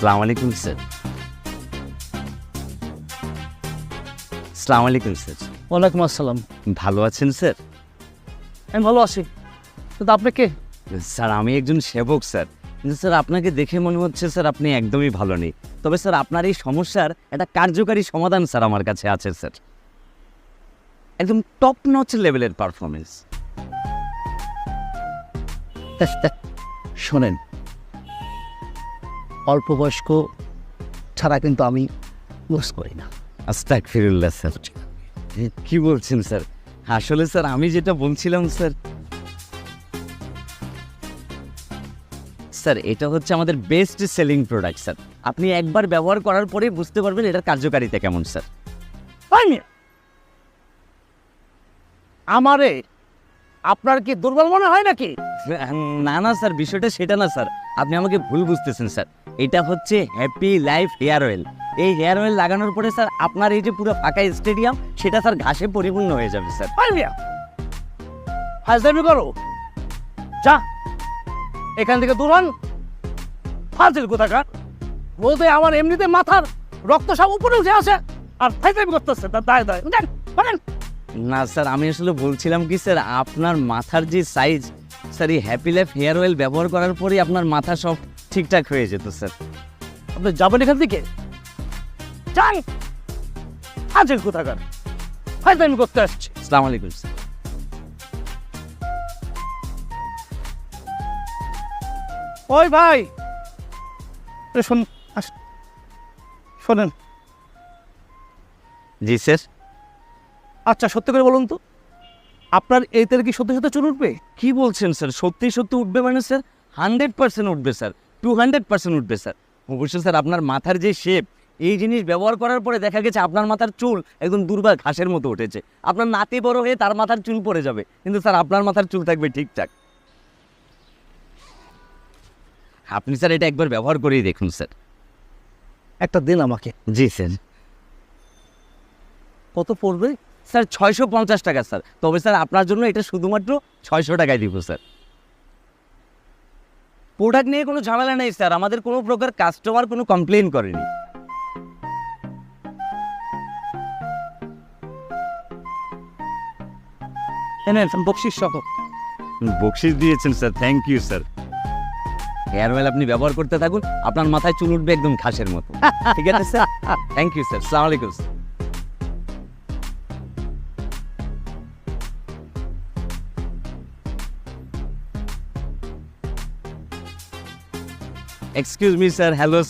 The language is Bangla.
আসসালামু আলাইকুম স্যার। আসসালামু আলাইকুম স্যার। ওয়ালাইকুম আসসালাম। ভালো আছেন স্যার? আমি ভালো আছি, কিন্তু আপনি কে? স্যার আমি একজন সেবক স্যার। কিন্তু স্যার আপনাকে দেখে মনে হচ্ছে স্যার আপনি একদমই ভালো নেই। তবে স্যার আপনার এই সমস্যার একটা কার্যকারী সমাধান স্যার আমার কাছে আছে স্যার। একদম টপ নচ লেভেলের পারফরমেন্স। শোনেন, অল্প বয়স্ক ছাড়া কিন্তু আমি ইউজ করি না। আস্তাগফিরুল্লাহ স্যার। কি বলছেন স্যার? আসলে স্যার আমি যেটা বলছিলাম স্যার, স্যার এটা হচ্ছে আমাদের বেস্ট সেলিং প্রোডাক্ট স্যার। আপনি একবার ব্যবহার করার পরেই বুঝতে পারবেন এটার কার্যকারিতা কেমন স্যার। তাই না? আমারে আপনার কি দুর্বল মনে হয় নাকি? না না স্যার, বিষয়টা সেটা না স্যার, আপনি আমাকে ভুল বুঝতেছেন স্যার। এটা হচ্ছে হ্যাপি লাইফ হেয়ার অয়েল। এই হেয়ার অয়েল লাগানোর পরে স্যার আপনার এই যে পুরো ফাঁকা স্টেডিয়াম সেটা স্যার ঘাসে পরিপূর্ণ হয়ে যাবে স্যার। ফাজলামি করো, যা এখান থেকে দূর হন। ফাজিল কোথাকার, বলতে আমার এমনিতে মাথার রক্ত সব উপরে উঠে আসে আর ফাজলামি করতেছে, তার দায় দায় বুঝলেন? বলেন। না স্যার, আমি আসলে বলছিলাম কি স্যার, আপনার মাথার যে সাইজ স্যার, এই হ্যাপি লাইফ হেয়ার অয়েল ব্যবহার করার পরেই আপনার মাথা সব ঠিকঠাক হয়ে যেত স্যার। আপনি যাবেন এখান থেকে, যান। ফাজিল কোথাকার, ফাজলামি করতে আসছে। আসসালামু আলাইকুম স্যার। ওই ভাই, শোনেন। জি স্যার। আচ্ছা সত্যি করে বলুন তো, আপনার এই তেলে কি সত্যি সত্যি চুল উঠবে? কি বলছেন স্যার? সত্যি সত্যি উঠবে মানে স্যার 100% উঠবে স্যার, 200% উঠবে স্যার। অবশ্যই স্যার, আপনার মাথার যে শেপ, এই জিনিস ব্যবহার করার পরে দেখা গেছে আপনার মাথার চুল একদম দুর্বার ঘাসের মতো উঠেছে। আপনার নাতি বড় হয়ে তার মাথার চুল পড়ে যাবে, কিন্তু স্যার আপনার মাথার চুল থাকবে ঠিকঠাক। আপনি স্যার এটা একবার ব্যবহার করেই দেখুন স্যার। একটা দিন আমাকে। জি স্যার। কত পড়বে? স্যার 650 টাকা স্যার। তবে স্যার আপনার জন্য এটা শুধুমাত্র 600 টাকায় দিব স্যার। প্রোডাক্ট নিয়ে কোনো ঝামেলা নেই স্যার, আমাদের কোনো প্রকার কাস্টমার কোনো কমপ্লেন করেনি। এনেন বকশিস সহ। বকশিস দিয়েছেন sir, thank you sir. Hair oil আপনি ব্যবহার করতে থাকুন, আপনার মাথায় চুল উঠবে একদম ঘাসের মতো। ঠিক আছে স্যার, থ্যাংক ইউ স্যার। আসসালামু আলাইকুম sir. Excuse me sir, hello